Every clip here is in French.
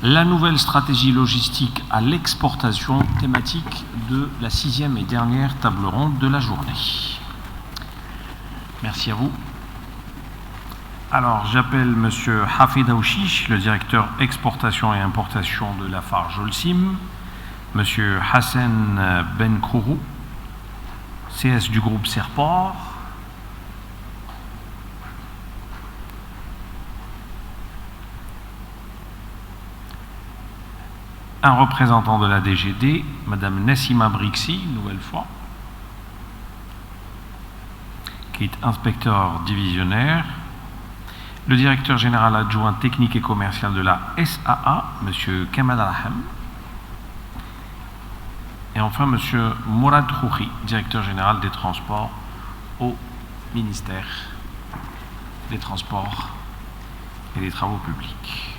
La nouvelle stratégie logistique à l'exportation, thématique de la 6e et dernière table ronde de la journée. Merci à vous. Alors, j'appelle M. Hafid Aouchiche, le directeur exportation et importation de Lafarge Holcim, M. Hassan Benkrourou, CS du groupe Serport, un représentant de la DGD, Mme Nassima Brixi, une nouvelle fois, qui est inspecteur divisionnaire, le directeur général adjoint technique et commercial de la SAA, M. Kamal Raham, et enfin M. Mourad Khouri, directeur général des transports au ministère des Transports et des Travaux publics.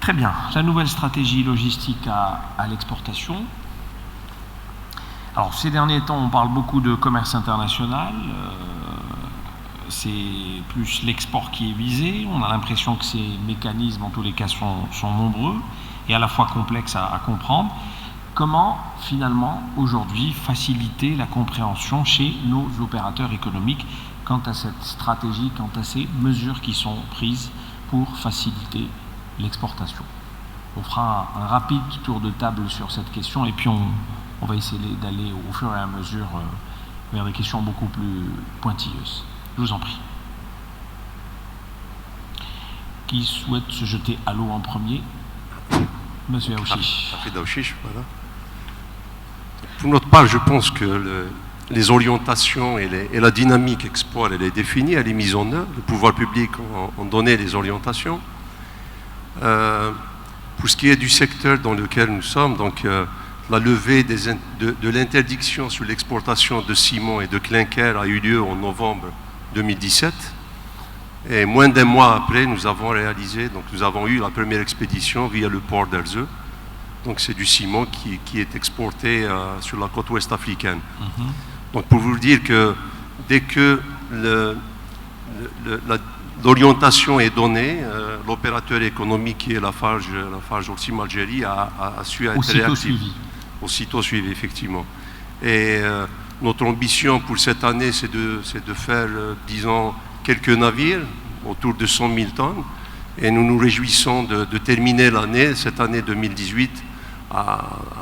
Très bien. La nouvelle stratégie logistique à l'exportation. Alors, ces derniers temps, on parle beaucoup de commerce international. C'est plus l'export qui est visé. On a l'impression que ces mécanismes, en tous les cas, sont nombreux et à la fois complexes à comprendre. Comment, finalement, aujourd'hui, faciliter la compréhension chez nos opérateurs économiques quant à cette stratégie, quant à ces mesures qui sont prises pour faciliter l'exportation. On fera un rapide tour de table sur cette question et puis on va essayer d'aller au fur et à mesure vers des questions beaucoup plus pointilleuses. Je vous en prie. Qui souhaite se jeter à l'eau en premier? Monsieur Aouchiche. Hafid Aouchiche, voilà. Pour notre part, je pense que les orientations et la dynamique export, elle est définie, elle est mise en œuvre. Le pouvoir public ont donné les orientations. Pour ce qui est du secteur dans lequel nous sommes, donc la levée de l'interdiction sur l'exportation de ciment et de clinker a eu lieu en novembre 2017. Et moins d'un mois après, nous avons eu la première expédition via le port d'Erzeu. Donc c'est du ciment qui est exporté sur la côte ouest africaine. Donc pour vous dire que dès que l'orientation est donnée, l'opérateur économique qui est Lafarge Holcim Algérie a su être réactif. Aussitôt suivi, effectivement. Et notre ambition pour cette année, c'est de faire, disons, quelques navires, autour de 100 000 tonnes. Et nous nous réjouissons de terminer cette année 2018,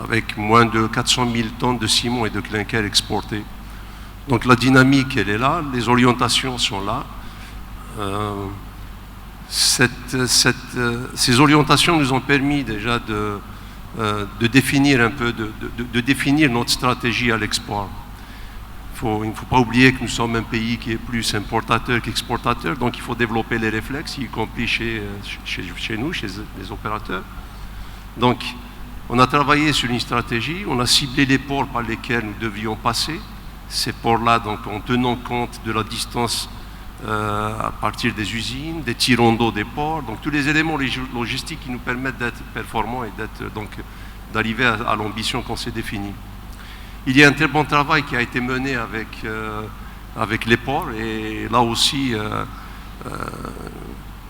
avec moins de 400 000 tonnes de ciment et de clinker exportés. Donc la dynamique, elle est là, les orientations sont là. Ces orientations nous ont permis déjà de définir un peu, de définir notre stratégie à l'export. Il ne faut pas oublier que nous sommes un pays qui est plus importateur qu'exportateur, donc il faut développer les réflexes, y compris chez nous, chez les opérateurs. Donc, on a travaillé sur une stratégie, on a ciblé les ports par lesquels nous devions passer. Ces ports-là, donc, en tenant compte de la distance à partir des usines, des tirons d'eau des ports, donc tous les éléments logistiques qui nous permettent d'être performants et d'arriver à l'ambition qu'on s'est définie. Il y a un très bon travail qui a été mené avec les ports et là aussi, il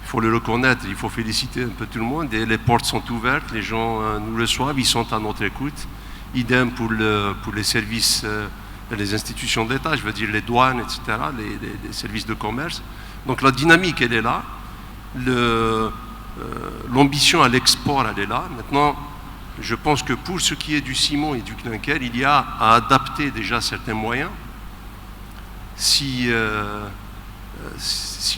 faut le reconnaître, il faut féliciter un peu tout le monde et les portes sont ouvertes, les gens nous reçoivent, ils sont à notre écoute. Idem pour les services, les institutions d'État, je veux dire les douanes, etc., les services de commerce. Donc la dynamique, elle est là. L'ambition à l'export, elle est là. Maintenant, je pense que pour ce qui est du ciment et du clinker, il y a à adapter déjà certains moyens. Si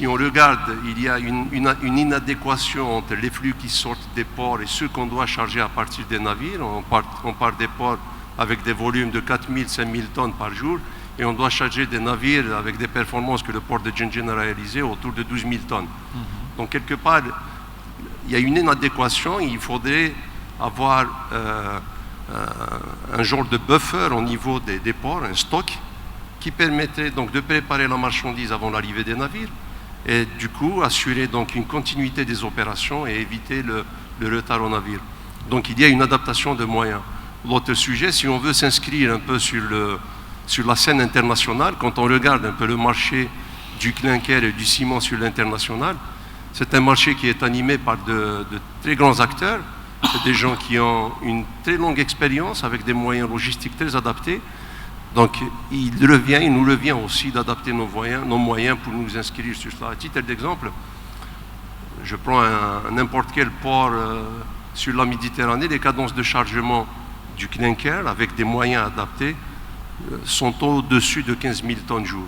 on regarde, il y a une inadéquation entre les flux qui sortent des ports et ceux qu'on doit charger à partir des navires. On part des ports avec des volumes de 4 000, 5 000 tonnes par jour, et on doit charger des navires avec des performances que le port de Djenjen a réalisées autour de 12 000 tonnes. Donc quelque part, il y a une inadéquation, il faudrait avoir un genre de buffer au niveau des ports, un stock, qui permettrait donc de préparer la marchandise avant l'arrivée des navires et du coup assurer donc une continuité des opérations et éviter le retard au navire. Donc il y a une adaptation de moyens. L'autre sujet, si on veut s'inscrire un peu sur la scène internationale, quand on regarde un peu le marché du clinker et du ciment sur l'international, c'est un marché qui est animé par de très grands acteurs, c'est des gens qui ont une très longue expérience avec des moyens logistiques très adaptés. Donc il nous revient aussi d'adapter nos moyens pour nous inscrire sur cela. À titre d'exemple, je prends n'importe quel port sur la Méditerranée, les cadences de chargement du clinker avec des moyens adaptés sont au-dessus de 15 000 tonnes jour.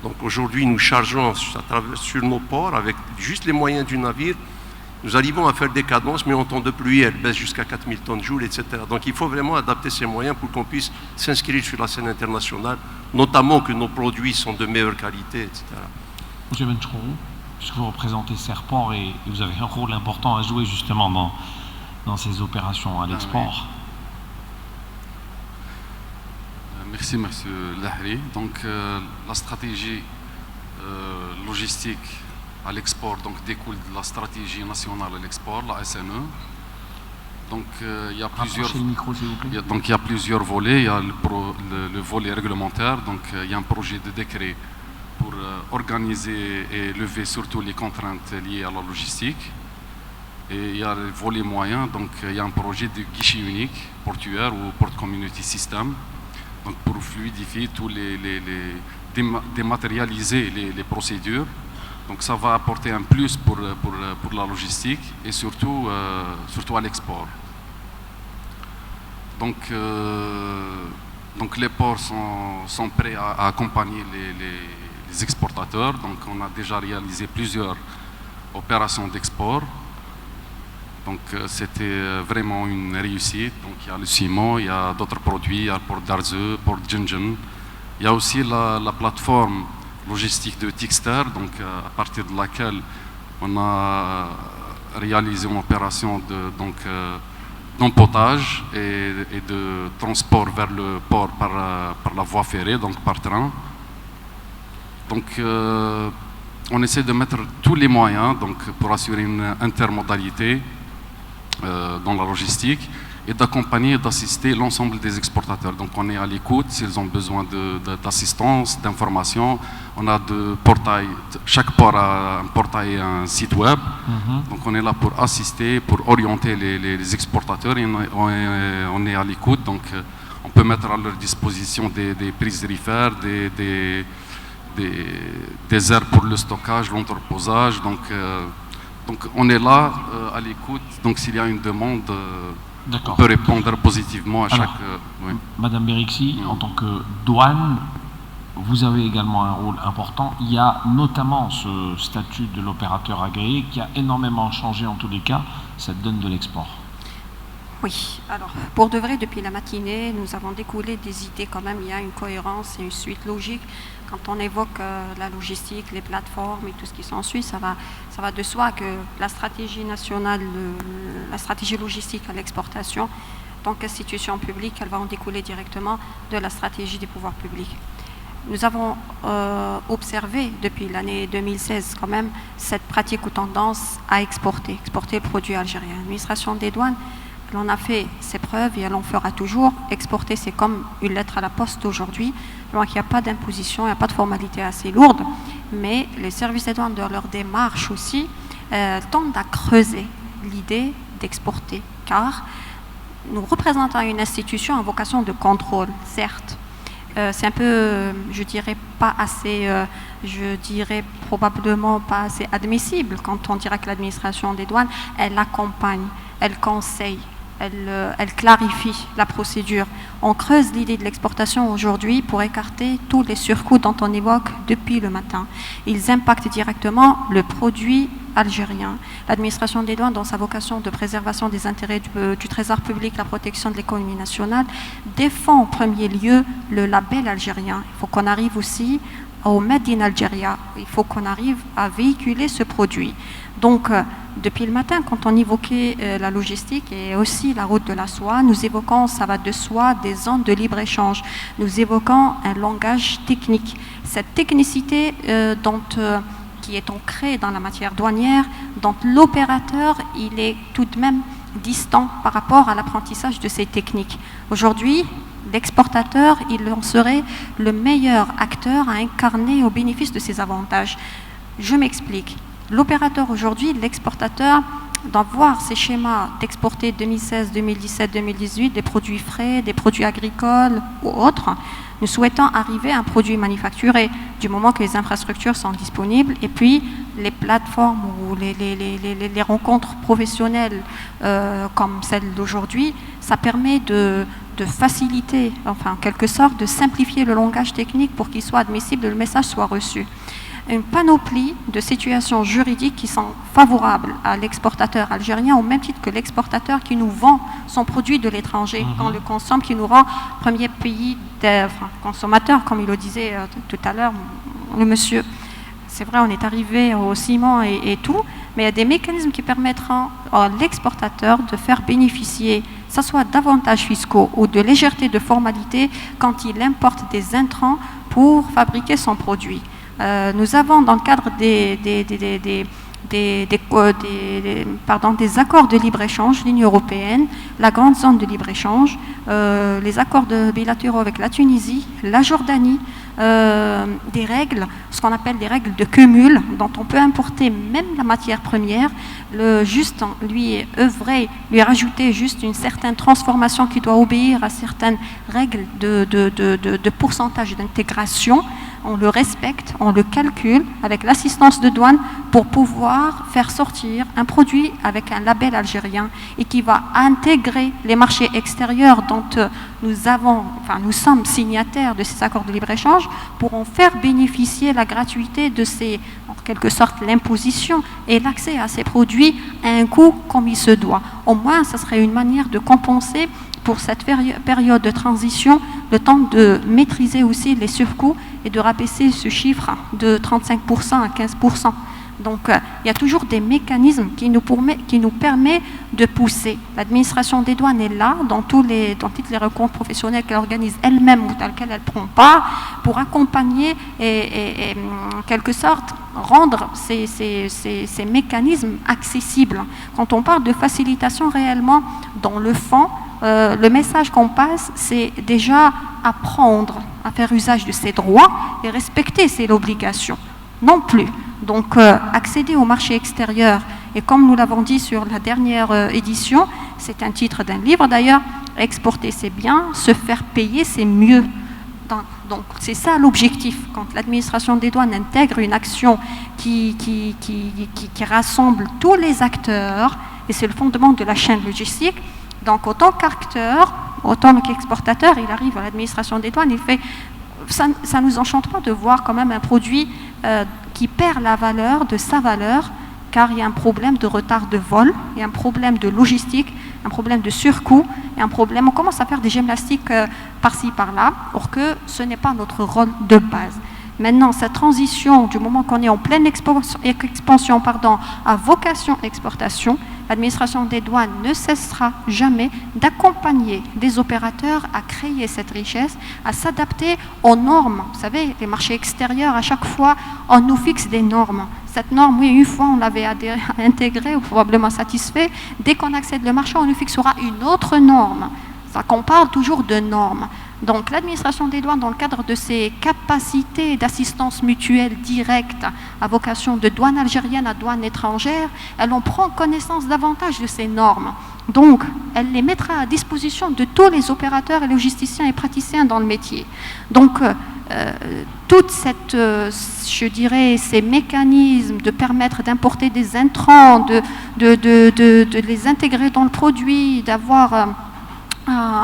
Donc aujourd'hui, nous chargeons sur nos ports avec juste les moyens du navire. Nous arrivons à faire des cadences, mais en temps de pluie, elles baissent jusqu'à 4 000 tonnes jour, etc. Donc il faut vraiment adapter ces moyens pour qu'on puisse s'inscrire sur la scène internationale, notamment que nos produits sont de meilleure qualité, etc. Monsieur Benchroun, puisque vous représentez Serport et vous avez un rôle important à jouer justement dans ces opérations à l'export. Merci, monsieur Lahri. Donc, la stratégie logistique à l'export découle de la stratégie nationale à l'export, la SNE. Donc, il y a plusieurs volets. Il y a le volet réglementaire. Donc, il y a un projet de décret pour organiser et lever surtout les contraintes liées à la logistique. Et il y a le volet moyen. Donc, il y a un projet de guichet unique portuaire ou Port Community System. Donc pour fluidifier dématérialiser les procédures. Donc ça va apporter un plus pour la logistique et surtout à l'export. Donc les ports sont prêts à accompagner les exportateurs. Donc on a déjà réalisé plusieurs opérations d'export. Donc c'était vraiment une réussite. Donc il y a le ciment, il y a d'autres produits, il y a le port d'Arzeu, port Djinjan. Il y a aussi la plateforme logistique de Tixter, donc à partir de laquelle on a réalisé une opération d'empotage et de transport vers le port par la voie ferrée, donc par train. Donc on essaie de mettre tous les moyens pour assurer une intermodalité dans la logistique et d'accompagner et d'assister l'ensemble des exportateurs. Donc on est à l'écoute s'ils ont besoin d'assistance, d'informations. On a de portails, chaque port a un portail et un site web. Donc on est là pour assister, pour orienter les exportateurs et on est à l'écoute. Donc on peut mettre à leur disposition des prises refaires, des aires pour le stockage, l'entreposage. Donc on est là à l'écoute. Donc s'il y a une demande, on peut répondre positivement à chaque... Oui. Madame Berixi, en tant que douane, vous avez également un rôle important. Il y a notamment ce statut de l'opérateur agréé qui a énormément changé en tous les cas cette donne de l'export. Oui, alors pour de vrai, depuis la matinée, nous avons découlé des idées quand même. Il y a une cohérence et une suite logique. Quand on évoque la logistique, les plateformes et tout ce qui s'ensuit, ça va de soi que la stratégie nationale, la stratégie logistique à l'exportation, en tant qu'institution publique, elle va en découler directement de la stratégie des pouvoirs publics. Nous avons observé depuis l'année 2016 quand même cette pratique ou tendance à exporter le produit algérien. L'administration des douanes, elle en a fait ses preuves et elle en fera toujours. Exporter, c'est comme une lettre à la poste aujourd'hui. Donc il n'y a pas d'imposition, il n'y a pas de formalité assez lourde. Mais les services des douanes, dans leur démarche aussi, tendent à creuser l'idée d'exporter. Car nous représentons une institution à vocation de contrôle, certes. C'est un peu, je dirais, pas assez, probablement pas assez admissible quand on dirait que l'administration des douanes, elle accompagne, elle conseille, elle clarifie la procédure. On creuse l'idée de l'exportation aujourd'hui pour écarter tous les surcoûts dont on évoque depuis le matin. Ils impactent directement le produit algérien. L'administration des douanes, dans sa vocation de préservation des intérêts du trésor public, la protection de l'économie nationale, défend en premier lieu le label algérien. Il faut qu'on arrive aussi au Made in Algeria. Il faut qu'on arrive à véhiculer ce produit. Donc, depuis le matin, quand on évoquait la logistique et aussi la route de la soie, nous évoquons, ça va de soi, des zones de libre-échange. Nous évoquons un langage technique. Cette technicité qui est ancrée dans la matière douanière, dont l'opérateur, il est tout de même distant par rapport à l'apprentissage de ces techniques. Aujourd'hui, l'exportateur, il en serait le meilleur acteur à incarner au bénéfice de ces avantages. Je m'explique. L'opérateur aujourd'hui, l'exportateur, doit voir ces schémas d'exporter 2016, 2017, 2018, des produits frais, des produits agricoles ou autres. Nous souhaitons arriver à un produit manufacturé du moment que les infrastructures sont disponibles et puis les plateformes ou les rencontres professionnelles comme celle d'aujourd'hui, ça permet de faciliter, enfin en quelque sorte, de simplifier le langage technique pour qu'il soit admissible et le message soit reçu. Une panoplie de situations juridiques qui sont favorables à l'exportateur algérien au même titre que l'exportateur qui nous vend son produit de l'étranger, qu'on le consomme, qui nous rend premier pays consommateur, comme il le disait tout à l'heure, le monsieur. C'est vrai, on est arrivé au ciment et tout, mais il y a des mécanismes qui permettront à l'exportateur de faire bénéficier, que ce soit d'avantages fiscaux ou de légèreté de formalité quand il importe des intrants pour fabriquer son produit. Nous avons dans le cadre des accords de libre-échange, l'Union européenne, la grande zone de libre-échange, les accords bilatéraux avec la Tunisie, la Jordanie, des règles, ce qu'on appelle des règles de cumul, dont on peut importer même la matière première, lui rajouter juste une certaine transformation qui doit obéir à certaines règles de pourcentage d'intégration. On le respecte, on le calcule avec l'assistance de douane pour pouvoir faire sortir un produit avec un label algérien et qui va intégrer les marchés extérieurs dont nous sommes signataires de ces accords de libre-échange pour en faire bénéficier la gratuité de ces, en quelque sorte, l'imposition et l'accès à ces produits à un coût comme il se doit. Au moins, ça serait une manière de compenser pour cette période de transition, le temps de maîtriser aussi les surcoûts et de rabaisser ce chiffre de 35% à 15%. Donc, il y a toujours des mécanismes qui nous permettent de pousser. L'administration des douanes est là, dans toutes les rencontres professionnelles qu'elle organise elle-même ou dans lesquelles elle prend part, pour accompagner et en quelque sorte, rendre ces mécanismes accessibles. Quand on parle de facilitation réellement, dans le fond, le message qu'on passe, c'est déjà apprendre à faire usage de ses droits et respecter ses obligations. Non plus. Donc, accéder au marché extérieur, et comme nous l'avons dit sur la dernière édition, c'est un titre d'un livre d'ailleurs, exporter c'est bien, se faire payer c'est mieux. Donc, c'est ça l'objectif. Quand l'administration des douanes intègre une action qui rassemble tous les acteurs, et c'est le fondement de la chaîne logistique, donc autant qu'acteur, autant qu'exportateur, il arrive à l'administration des douanes, il fait... Ça ne nous enchante pas de voir quand même un produit qui perd la valeur de sa valeur, car il y a un problème de retard de vol, il y a un problème de logistique, un problème de surcoût, et un problème, on commence à faire des gymnastiques par-ci, par-là, or que ce n'est pas notre rôle de base. Maintenant, cette transition, du moment qu'on est en pleine expansion, à vocation exportation, l'administration des douanes ne cessera jamais d'accompagner des opérateurs à créer cette richesse, à s'adapter aux normes. Vous savez, les marchés extérieurs, à chaque fois, on nous fixe des normes. Cette norme, oui, une fois on l'avait intégrée ou probablement satisfait, dès qu'on accède le marché, on nous fixera une autre norme. Ça qu'on parle toujours de normes. Donc l'administration des douanes, dans le cadre de ses capacités d'assistance mutuelle directe à vocation de douane algérienne à douane étrangère, elle en prend connaissance davantage de ces normes. Donc elle les mettra à disposition de tous les opérateurs et logisticiens et praticiens dans le métier. Donc toute cette, je dirais, ces mécanismes de permettre d'importer des intrants, de les intégrer dans le produit, d'avoir...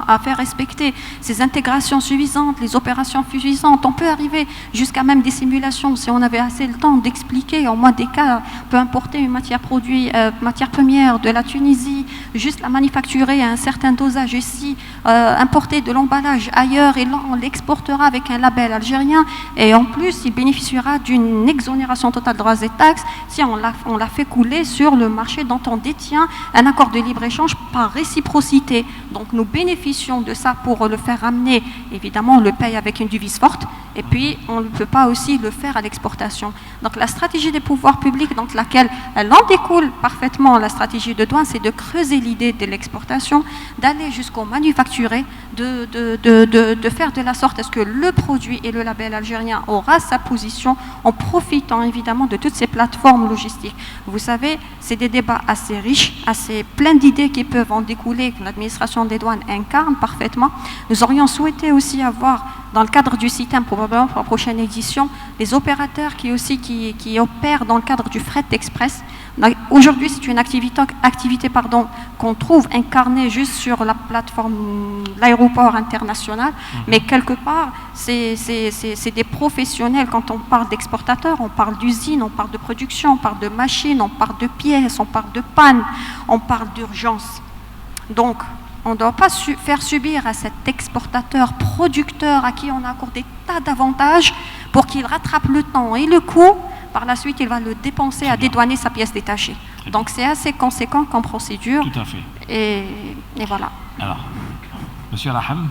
à faire respecter ces intégrations suffisantes, les opérations suffisantes. On peut arriver jusqu'à même des simulations, si on avait assez le temps d'expliquer, en moins des cas, on peut importer une matière première de la Tunisie, juste la manufacturer à un certain dosage ici, importer de l'emballage ailleurs et là on l'exportera avec un label algérien et en plus il bénéficiera d'une exonération totale de droits et taxes si on l'a fait couler sur le marché dont on détient un accord de libre-échange par réciprocité. Donc nous bénéficions de ça pour le faire ramener. Évidemment, on le paye avec une devise forte et puis on ne peut pas aussi le faire à l'exportation. Donc la stratégie des pouvoirs publics, donc laquelle elle en découle parfaitement la stratégie de douane, c'est de creuser l'idée de l'exportation, d'aller jusqu'au manufacturé, de faire de la sorte à ce que le produit et le label algérien aura sa position en profitant évidemment de toutes ces plateformes logistiques. Vous savez, c'est des débats assez riches, assez pleins d'idées qui peuvent en découler, que l'administration des douanes incarne parfaitement. Nous aurions souhaité aussi avoir, dans le cadre du CITEM, probablement pour la prochaine édition, les opérateurs qui opèrent dans le cadre du fret express. Aujourd'hui, c'est une activité qu'on trouve incarnée juste sur la plateforme, l'aéroport international, mais quelque part, c'est des professionnels. Quand on parle d'exportateurs, on parle d'usines, on parle de production, on parle de machines, on parle de pièces, on parle de panne, on parle d'urgence. Donc, on ne doit pas faire subir à cet exportateur, producteur, à qui on a accordé des tas d'avantages pour qu'il rattrape le temps et le coût. Par la suite, il va le dépenser à dédouaner sa pièce détachée. Donc c'est assez conséquent comme procédure. Tout à fait. Et voilà. Alors, Monsieur Raham,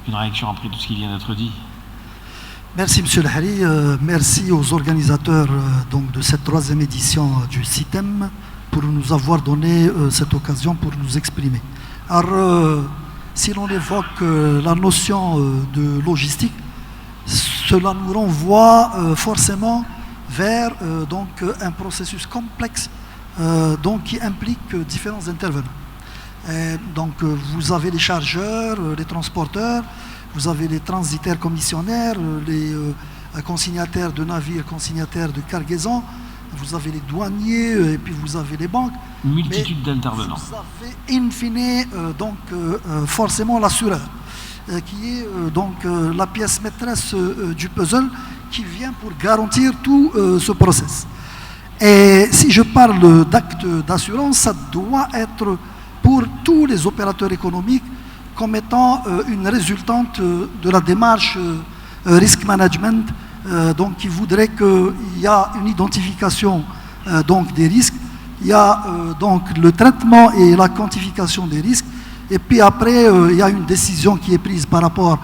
une réaction après tout ce qui vient d'être dit. Merci Monsieur Lahari, merci aux organisateurs donc, de cette 3e édition du CITEM pour nous avoir donné cette occasion pour nous exprimer. Alors, si l'on évoque la notion de logistique, cela nous renvoie forcément vers donc, un processus complexe donc, qui implique différents intervenants. Donc vous avez les chargeurs, les transporteurs, vous avez les transitaires commissionnaires, les consignataires de navires, consignataires de cargaison, vous avez les douaniers et puis vous avez les banques. Une multitude d'intervenants. Vous avez in fine donc forcément l'assureur qui est donc la pièce maîtresse du puzzle qui vient pour garantir tout ce process. Et si je parle d'acte d'assurance, ça doit être pour tous les opérateurs économiques comme étant une résultante de la démarche risk management, donc qui voudrait qu'il y a une identification donc des risques, il y a donc le traitement et la quantification des risques, et puis après il y a une décision qui est prise par rapport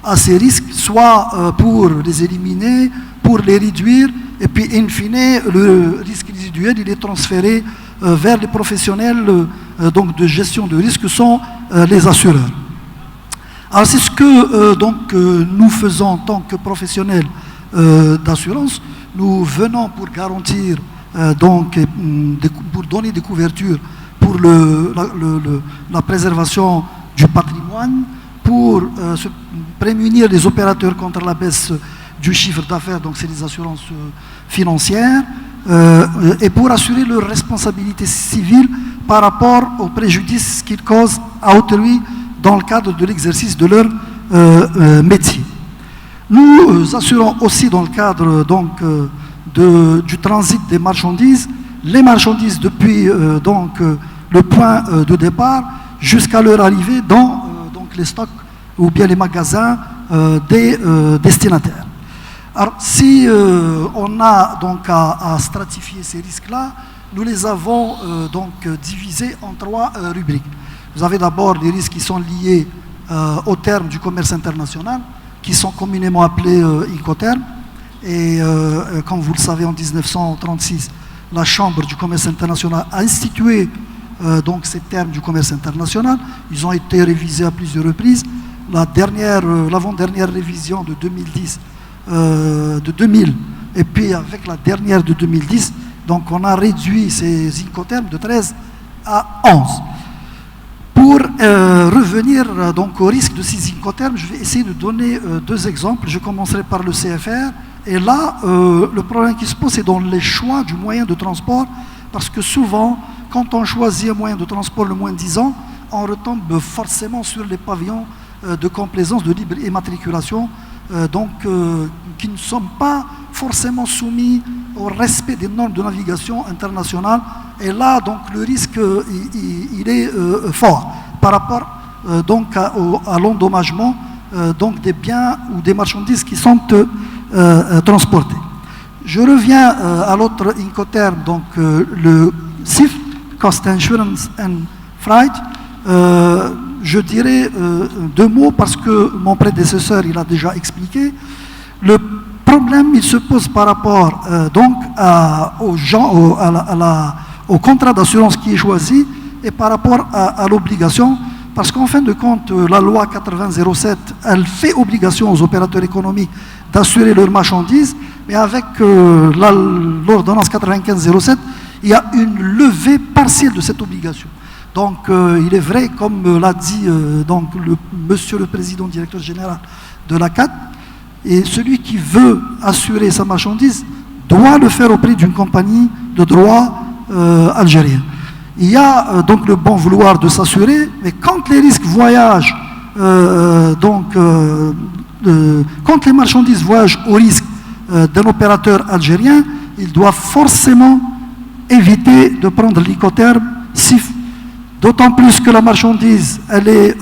à ces risques, soit pour les éliminer, pour les réduire, et puis in fine le risque résiduel il est transféré vers les professionnels donc de gestion de risque sont les assureurs. Alors c'est ce que donc nous faisons en tant que professionnels d'assurance. Nous venons pour garantir donc pour donner des couvertures pour la préservation du patrimoine, pour se prémunir les opérateurs contre la baisse du chiffre d'affaires, donc c'est les assurances financières, et pour assurer leur responsabilité civile par rapport aux préjudices qu'ils causent à autrui dans le cadre de l'exercice de leur métier. Nous assurons aussi dans le cadre donc, du transit des marchandises, les marchandises depuis donc, le point de départ jusqu'à leur arrivée dans donc, les stocks ou bien les magasins des destinataires. Alors si on a donc à stratifier ces risques-là, nous les avons donc divisés en 3 rubriques. Vous avez d'abord les risques qui sont liés au terme du commerce international, qui sont communément appelés Incoterm. Et comme vous le savez, en 1936, la Chambre du commerce international a institué donc ces termes du commerce international. Ils ont été révisés à plusieurs reprises. L'avant-dernière révision de 2010, de 2000, et puis avec la dernière de 2010, donc on a réduit ces Incoterms de 13 à 11. Pour revenir donc au risque de ces Incoterms, je vais essayer de donner 2 exemples. Je commencerai par le CFR. Et là, le problème qui se pose, c'est dans les choix du moyen de transport, parce que souvent, quand on choisit un moyen de transport le moins de 10 ans, on retombe forcément sur les pavillons de complaisance, de libre immatriculation, donc qui ne sont pas forcément soumis au respect des normes de navigation internationale. Et là, donc, le risque, il est fort par rapport donc à l'endommagement donc des biens ou des marchandises qui sont transportées. Je reviens à l'autre Incoterm, donc le CIF, Cost Insurance and Freight. Je dirais deux mots parce que mon prédécesseur il a déjà expliqué. Le problème il se pose par rapport donc au contrat d'assurance qui est choisi et par rapport à l'obligation, parce qu'en fin de compte la loi 8007 elle fait obligation aux opérateurs économiques d'assurer leurs marchandises, mais avec l'ordonnance 9507 il y a une levée partielle de cette obligation. Donc il est vrai, comme l'a dit donc monsieur le président directeur général de la CAT, et celui qui veut assurer sa marchandise doit le faire auprès d'une compagnie de droit algérien. Il y a donc le bon vouloir de s'assurer, mais quand les risques voyagent, quand les marchandises voyagent au risque d'un opérateur algérien, il doit forcément éviter de prendre l'Incoterm CIF, d'autant plus que la marchandise elle est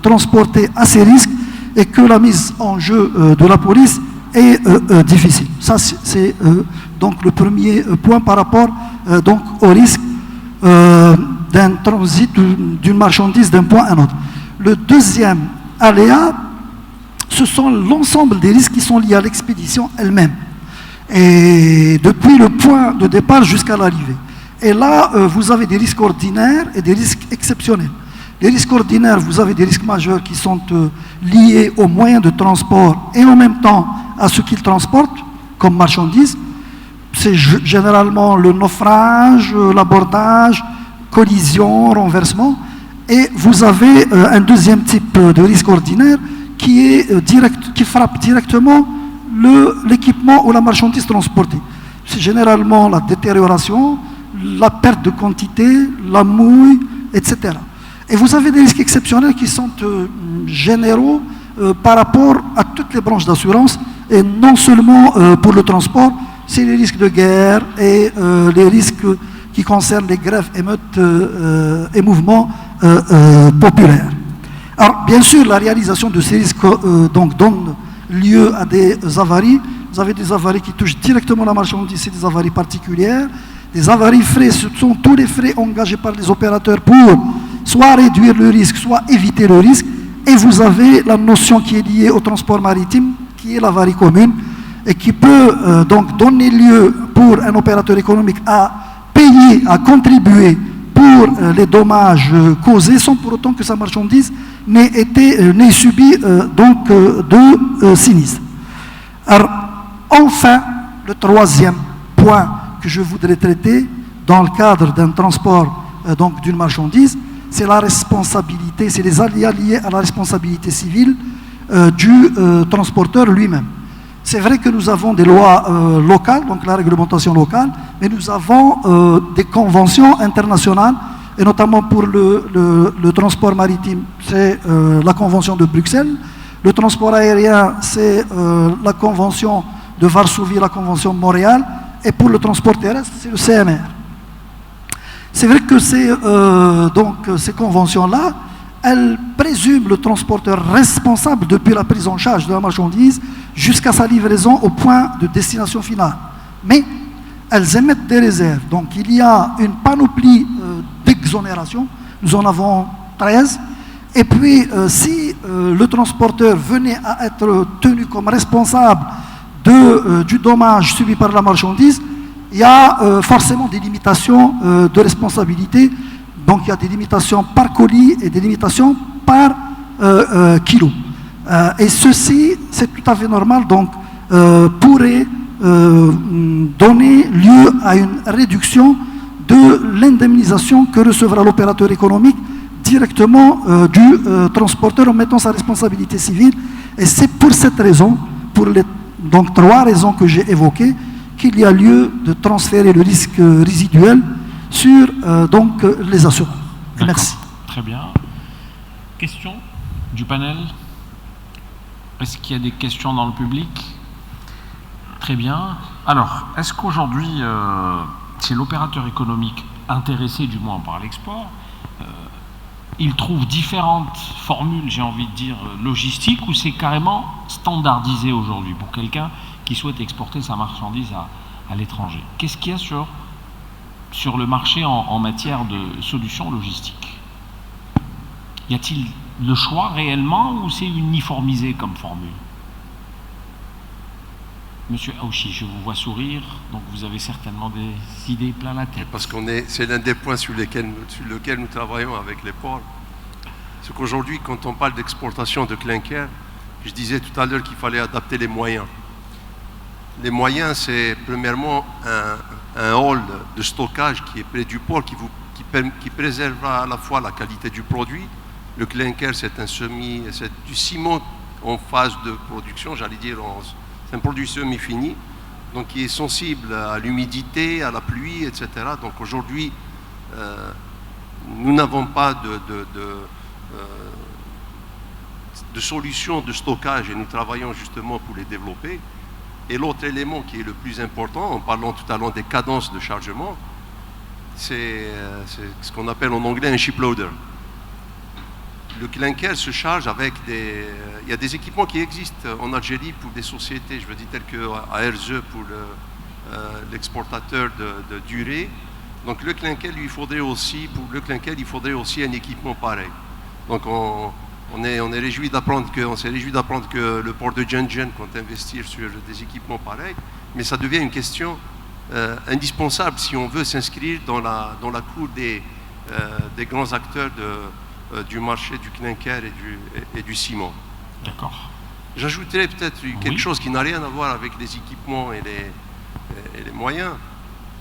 transportée à ces risques et que la mise en jeu de la police est difficile. Ça c'est donc le premier point par rapport donc au risque d'un transit d'une marchandise d'un point à un autre. Le deuxième aléa, ce sont l'ensemble des risques qui sont liés à l'expédition elle-même, et depuis le point de départ jusqu'à l'arrivée. Et là, vous avez des risques ordinaires et des risques exceptionnels. Les risques ordinaires, vous avez des risques majeurs qui sont liés aux moyens de transport et en même temps à ce qu'ils transportent comme marchandises. C'est généralement le naufrage, l'abordage, collision, renversement. Et vous avez un deuxième type de risque ordinaire qui frappe directement l'équipement ou la marchandise transportée. C'est généralement la détérioration, la perte de quantité, la mouille, etc. Et vous avez des risques exceptionnels qui sont généraux par rapport à toutes les branches d'assurance, et non seulement pour le transport, c'est les risques de guerre et les risques qui concernent les grèves, émeutes et mouvements populaires. Alors, bien sûr, la réalisation de ces risques donc, donne lieu à des avaries. Vous avez des avaries qui touchent directement la marchandise, c'est des avaries particulières. Des avaries frais, ce sont tous les frais engagés par les opérateurs pour soit réduire le risque, soit éviter le risque. Et vous avez la notion qui est liée au transport maritime, qui est l'avarie commune, et qui peut donc donner lieu pour un opérateur économique à payer, à contribuer pour les dommages causés, sans pour autant que sa marchandise n'ait subi donc de sinistre. Alors, enfin, le troisième point que je voudrais traiter dans le cadre d'un transport donc d'une marchandise, c'est la responsabilité, c'est les aléas liés à la responsabilité civile du transporteur lui-même. C'est vrai que nous avons des lois locales, donc la réglementation locale, mais nous avons des conventions internationales, et notamment pour le transport maritime, c'est la convention de Bruxelles. Le transport aérien, c'est la convention de Varsovie, la convention de Montréal, et pour le transport terrestre, c'est le CMR. C'est vrai que ces conventions-là, elles présument le transporteur responsable depuis la prise en charge de la marchandise jusqu'à sa livraison au point de destination finale. Mais elles émettent des réserves. Donc il y a une panoplie d'exonérations. Nous en avons 13. Et puis si le transporteur venait à être tenu comme responsable du dommage subi par la marchandise, il y a forcément des limitations de responsabilité. Donc il y a des limitations par colis et des limitations par kilo. Et ceci, c'est tout à fait normal, donc pourrait donner lieu à une réduction de l'indemnisation que recevra l'opérateur économique directement du transporteur en mettant sa responsabilité civile. Et c'est pour cette raison, pour les donc 3 raisons que j'ai évoquées, qu'il y a lieu de transférer le risque résiduel sur donc les assureurs. Merci. Très bien. Question du panel? Est-ce qu'il y a des questions dans le public? Très bien. Alors, est-ce qu'aujourd'hui, c'est l'opérateur économique intéressé du moins par l'export ils trouvent différentes formules, j'ai envie de dire, logistiques, ou c'est carrément standardisé aujourd'hui pour quelqu'un qui souhaite exporter sa marchandise à l'étranger? Qu'est-ce qu'il y a sur le marché en matière de solutions logistiques? Y a-t-il le choix réellement ou c'est uniformisé comme formule? Monsieur Aouchi, je vous vois sourire, donc vous avez certainement des idées plein la tête. Parce c'est l'un des points sur lequel nous travaillons avec les ports. C'est qu'aujourd'hui, quand on parle d'exportation de clinker, je disais tout à l'heure qu'il fallait adapter les moyens. Les moyens, c'est premièrement un hall de stockage qui est près du port, qui préservera à la fois la qualité du produit. Le clinker, c'est du ciment en phase de production, j'allais dire, c'est un produit semi-fini, donc qui est sensible à l'humidité, à la pluie, etc. Donc aujourd'hui, nous n'avons pas de solution de stockage et nous travaillons justement pour les développer. Et l'autre élément qui est le plus important, en parlant tout à l'heure des cadences de chargement, c'est ce qu'on appelle en anglais un ship loader. Le clinker se charge avec il y a des équipements qui existent en Algérie pour des sociétés, je veux dire, telles que ARZE pour l'exportateur de durée. Donc le clinker, il faudrait aussi un équipement pareil. Donc on s'est réjoui d'apprendre que le port de Djenjen compte investir sur des équipements pareils, mais ça devient une question indispensable si on veut s'inscrire dans la cour des grands acteurs du marché du clinker et du ciment. D'accord. J'ajouterais peut-être quelque chose qui n'a rien à voir avec les équipements et les moyens.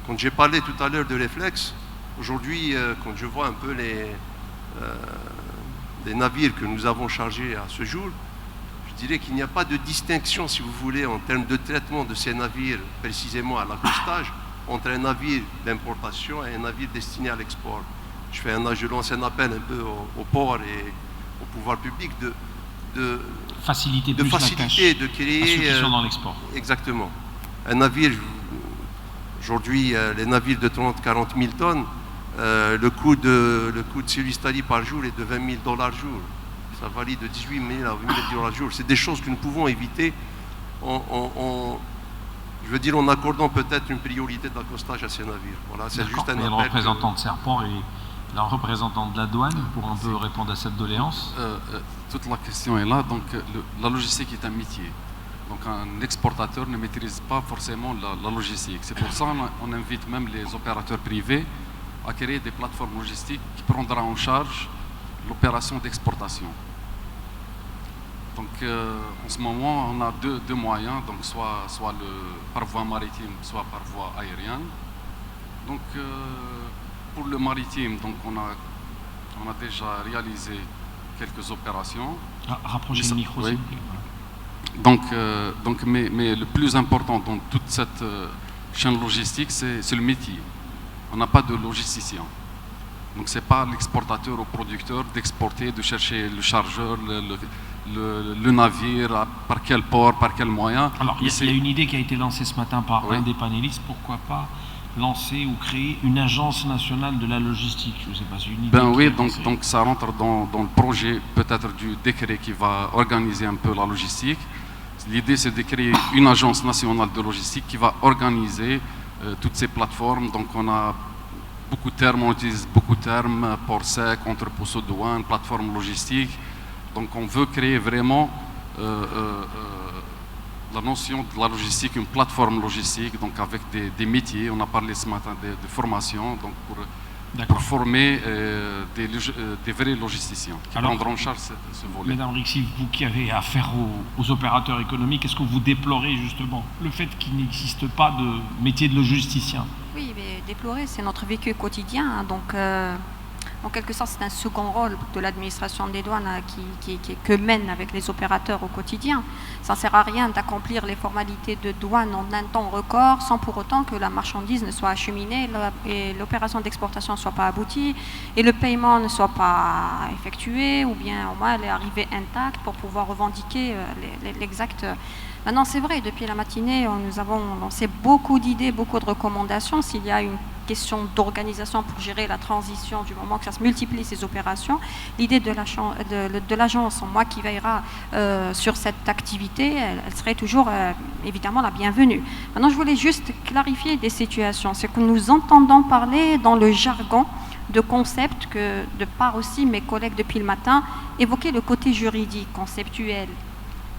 Quand j'ai parlé tout à l'heure de réflexe, aujourd'hui, quand je vois un peu les navires que nous avons chargés à ce jour, je dirais qu'il n'y a pas de distinction, si vous voulez, en termes de traitement de ces navires, précisément à l'accostage, entre un navire d'importation et un navire destiné à l'export. Je lance un appel un peu au port et au pouvoir public de faciliter de créer à ceux qui sont dans l'export. Exactement. Un navire, aujourd'hui, les navires de 30-40 000 tonnes, le coût de service tarif par jour est de $20 000 jour. Ça varie de 18 000 à 20 000 $ jour. C'est des choses que nous pouvons éviter je veux dire, en accordant peut-être une priorité d'accostage à ces navires. Voilà, c'est juste un appel. Le représentant de Serpent et la représentante de la douane pour un peu répondre à cette doléance. Toute la question est là. Donc, la logistique est un métier. Donc, un exportateur ne maîtrise pas forcément la logistique. C'est pour ça qu'on invite même les opérateurs privés à créer des plateformes logistiques qui prendront en charge l'opération d'exportation. Donc, en ce moment, on a deux moyens, donc soit par voie maritime, soit par voie aérienne. Donc, pour le maritime, donc on a déjà réalisé quelques opérations. Rapprochez le micro, oui. s'il vous plaît. Donc, mais le plus important dans toute cette chaîne logistique, c'est le métier. On n'a pas de logisticien. Donc, ce n'est pas l'exportateur au producteur d'exporter, de chercher le chargeur, le navire, par quel port, par quel moyen. Alors, il y a une idée qui a été lancée ce matin par un des panélistes. Pourquoi pas lancer ou créer une agence nationale de la logistique? Je ne sais pas si une idée. Oui, donc ça rentre dans le projet peut-être du décret qui va organiser un peu la logistique. L'idée, c'est de créer une agence nationale de logistique qui va organiser toutes ces plateformes. Donc on a beaucoup de termes, on utilise beaucoup de termes, port sec, entrepôt sous douane, plateforme logistique. Donc on veut créer vraiment la notion de la logistique, une plateforme logistique, donc avec des métiers. On a parlé ce matin de formation, donc pour former des vrais logisticiens qui prendront en charge ce volet. Mesdames Rixi, vous qui avez affaire aux opérateurs économiques, est-ce que vous déplorez justement le fait qu'il n'existe pas de métier de logisticien? Oui, mais déplorer, c'est notre vécu quotidien. Donc, en quelque sorte, c'est un second rôle de l'administration des douanes que mène avec les opérateurs au quotidien. Ça ne sert à rien d'accomplir les formalités de douane en un temps record sans pour autant que la marchandise ne soit acheminée et l'opération d'exportation ne soit pas aboutie et le paiement ne soit pas effectué ou bien au moins elle est arrivée intacte pour pouvoir revendiquer l'exact. Maintenant, c'est vrai, depuis la matinée, nous avons lancé beaucoup d'idées, beaucoup de recommandations. S'il y a une question d'organisation pour gérer la transition du moment que ça se multiplie ces opérations. L'idée de l'agence, moi qui veillera sur cette activité, elle serait toujours évidemment la bienvenue. Maintenant, je voulais juste clarifier des situations. C'est que nous entendons parler dans le jargon de concepts que, de part aussi mes collègues depuis le matin, évoquaient le côté juridique, conceptuel.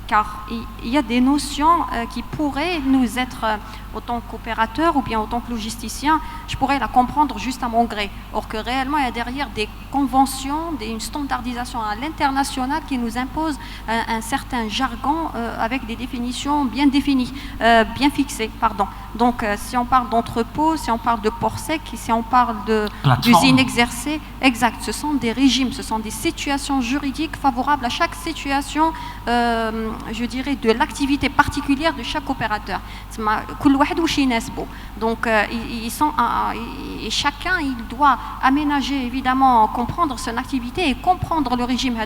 Car il y a des notions qui pourraient nous être, autant qu'opérateur ou bien autant que logisticien, je pourrais la comprendre juste à mon gré. Or que réellement, il y a derrière des conventions, une standardisation à l'international qui nous impose un certain jargon avec des définitions bien définies, bien fixées, pardon. Donc, si on parle d'entrepôt, si on parle de port sec, si on parle d'usine exercée, exact, ce sont des régimes, ce sont des situations juridiques favorables à chaque situation, je dirais, de l'activité particulière de chaque opérateur. Donc, et chacun, il doit aménager, évidemment, comprendre son activité et comprendre le régime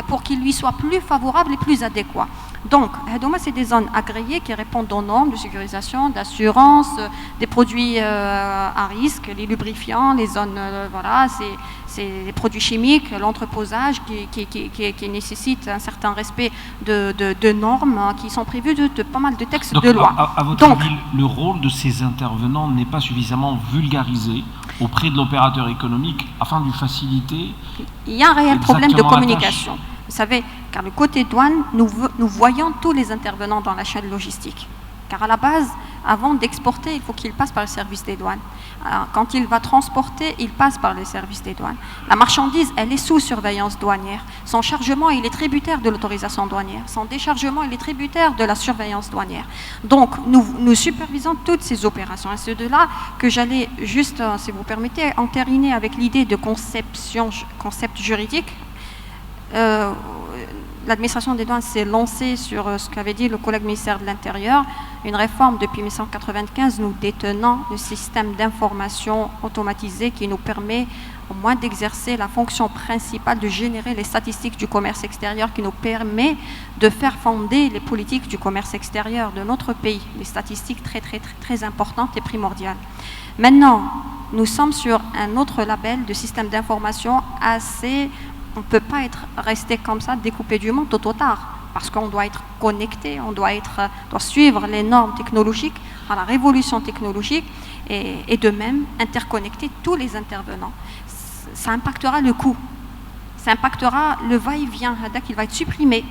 pour qu'il lui soit plus favorable et plus adéquat. Donc, c'est des zones agréées qui répondent aux normes de sécurisation, d'assurance, des produits à risque, les lubrifiants, les zones, voilà, c'est les produits chimiques, l'entreposage qui nécessite un certain respect de normes qui sont prévues de pas mal de textes de loi. À votre avis, le rôle de ces intervenants n'est pas suffisamment vulgarisé auprès de l'opérateur économique afin de lui faciliter. Il y a un réel problème de communication. Vous savez, car le côté douane, nous voyons tous les intervenants dans la chaîne logistique. Car à la base, avant d'exporter, il faut qu'il passe par le service des douanes. Alors, quand il va transporter, il passe par le service des douanes. La marchandise, elle est sous surveillance douanière. Son chargement, il est tributaire de l'autorisation douanière. Son déchargement, il est tributaire de la surveillance douanière. Donc, nous supervisons toutes ces opérations. Et c'est de là que j'allais juste, si vous permettez, entériner avec l'idée de concept juridique. L'administration des douanes s'est lancée sur ce qu'avait dit le collègue ministère de l'Intérieur, une réforme depuis 1995. Nous détenons le système d'information automatisé qui nous permet au moins d'exercer la fonction principale de générer les statistiques du commerce extérieur, qui nous permet de faire fonder les politiques du commerce extérieur de notre pays, des statistiques très importantes et primordiales. Maintenant, nous sommes sur un autre label de système d'information assez... On ne peut pas rester comme ça, découpé du monde tôt ou tard, parce qu'on doit être connecté, on doit suivre les normes technologiques, la révolution technologique, et de même interconnecter tous les intervenants. Ça impactera le coût, ça impactera le va-et-vient, qu'il va être supprimé,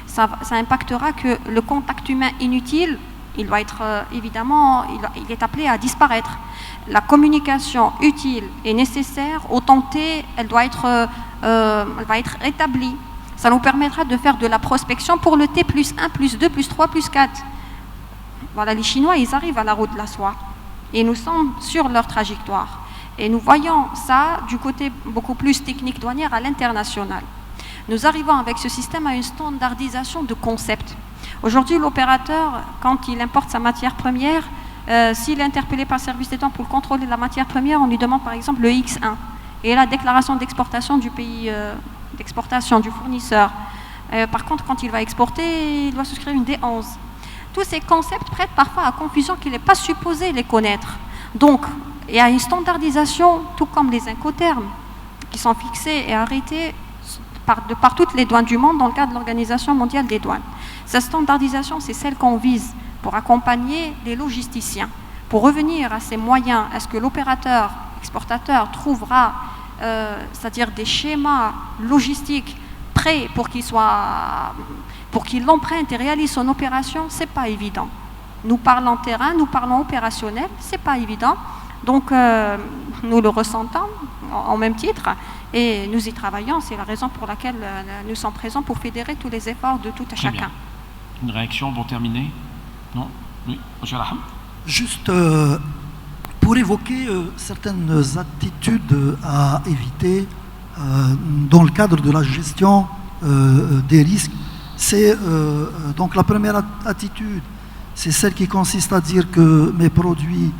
ça impactera que le contact humain inutile, il doit être évidemment, il est appelé à disparaître. La communication utile et nécessaire, au tenté, elle va être rétablie. Ça nous permettra de faire de la prospection pour le T+1, +2, +3, +4. Voilà, les Chinois, ils arrivent à la route de la soie. Et nous sommes sur leur trajectoire. Et nous voyons ça du côté beaucoup plus technique douanière à l'international. Nous arrivons avec ce système à une standardisation de concepts. Aujourd'hui, l'opérateur, quand il importe sa matière première, s'il est interpellé par le service des douanes pour contrôler la matière première, on lui demande par exemple le X1 et la déclaration d'exportation du pays d'exportation du fournisseur. Par contre, quand il va exporter, il doit souscrire une D11. Tous ces concepts prêtent parfois à confusion qu'il n'est pas supposé les connaître. Donc, il y a une standardisation, tout comme les incoterms, qui sont fixés et arrêtés par toutes les douanes du monde dans le cadre de l'Organisation mondiale des douanes. Cette standardisation, c'est celle qu'on vise pour accompagner les logisticiens, pour revenir à ces moyens. Est-ce que l'opérateur exportateur trouvera, c'est-à-dire des schémas logistiques prêts pour qu'il l'emprunte et réalise son opération? C'est pas évident. Nous parlons terrain, nous parlons opérationnel, c'est pas évident. Donc nous le ressentons en même titre et nous y travaillons. C'est la raison pour laquelle nous sommes présents pour fédérer tous les efforts de tout à chacun. Bien. Une réaction pour terminer? Non? Oui, monsieur Laham? Juste pour évoquer certaines attitudes à éviter dans le cadre de la gestion des risques. C'est donc la première attitude, c'est celle qui consiste à dire que mes produits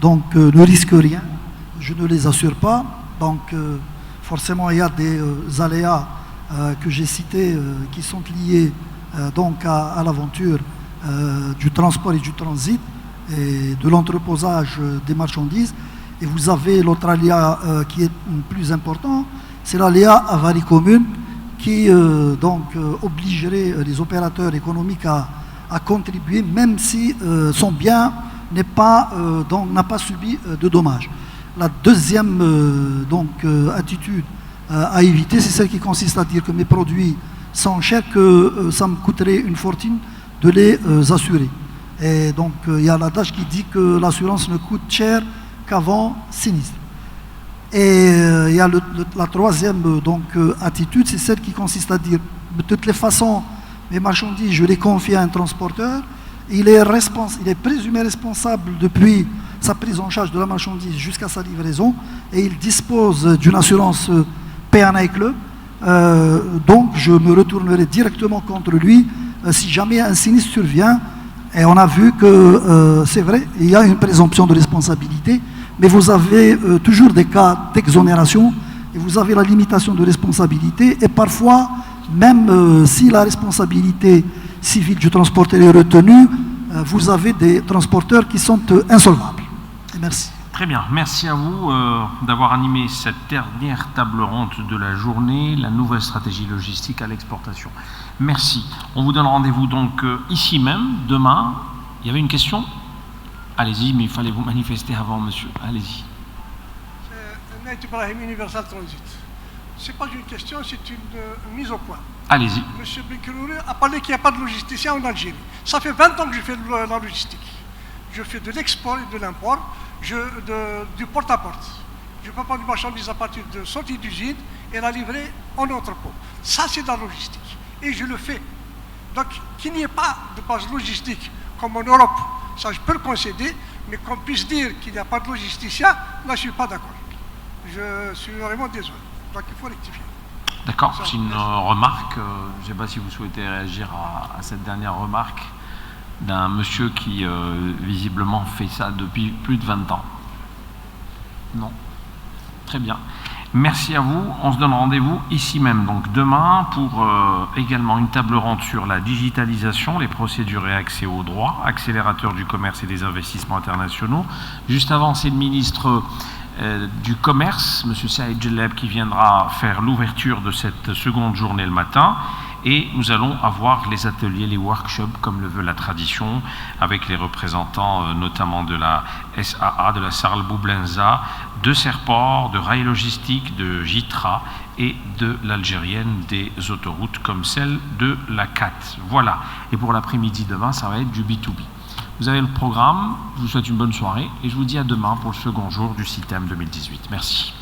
ne risquent rien, je ne les assure pas. Donc forcément il y a des aléas que j'ai cités qui sont liés à l'aventure du transport et du transit et de l'entreposage des marchandises. Et vous avez l'autre aléa qui est plus important, c'est l'aléa avarie commune qui obligerait les opérateurs économiques à contribuer même si son bien n'a pas subi de dommages. La deuxième attitude à éviter, c'est celle qui consiste à dire que mes produits sont chers, que ça me coûterait une fortune de les assurer. Et donc il y a l'adage qui dit que l'assurance ne coûte cher qu'avant sinistre. Et il y a la troisième attitude, c'est celle qui consiste à dire de toutes les façons, mes marchandises, je les confie à un transporteur, il est présumé responsable depuis sa prise en charge de la marchandise jusqu'à sa livraison, et il dispose d'une assurance P&A Club, donc je me retournerai directement contre lui si jamais un sinistre survient. Et on a vu que c'est vrai, il y a une présomption de responsabilité, mais vous avez toujours des cas d'exonération et vous avez la limitation de responsabilité, et parfois, même si la responsabilité civile du transporteur est retenue, vous avez des transporteurs qui sont insolvables. Et merci. Très bien, merci à vous d'avoir animé cette dernière table ronde de la journée, la nouvelle stratégie logistique à l'exportation. Merci. On vous donne rendez-vous donc ici même, demain. Il y avait une question ? Allez-y, mais il fallait vous manifester avant, monsieur. Allez-y. C'est Naït Ibrahim, Universal Transit. Ce n'est pas une question, c'est une mise au point. Allez-y. Monsieur Benkerouri a parlé qu'il n'y a pas de logisticien en Algérie. Ça fait 20 ans que je fais de la logistique. Je fais de l'export et de l'import, du porte-à-porte. Je peux prendre une marchandise à partir de sortie d'usine et la livrer en entrepôt. Ça, c'est de la logistique. Et je le fais. Donc, qu'il n'y ait pas de base logistique comme en Europe, ça je peux le concéder, mais qu'on puisse dire qu'il n'y a pas de logisticien, là je ne suis pas d'accord. Je suis vraiment désolé. Donc il faut rectifier. D'accord, c'est une remarque. Je ne sais pas si vous souhaitez réagir à cette dernière remarque d'un monsieur qui visiblement fait ça depuis plus de 20 ans. Non. Très bien. Merci à vous. On se donne rendez-vous ici même, donc demain, pour également une table ronde sur la digitalisation, les procédures et accès aux droits, accélérateur du commerce et des investissements internationaux. Juste avant, c'est le ministre du Commerce, M. Saïd Jelleb, qui viendra faire l'ouverture de cette seconde journée le matin. Et nous allons avoir les ateliers, les workshops, comme le veut la tradition, avec les représentants notamment de la SAA, de la Sarl Boublenza, de Serport, de Rail Logistique, de Gitra et de l'Algérienne des autoroutes, comme celle de la CAT. Voilà. Et pour l'après-midi demain, ça va être du B2B. Vous avez le programme, je vous souhaite une bonne soirée et je vous dis à demain pour le second jour du CITEM 2018. Merci.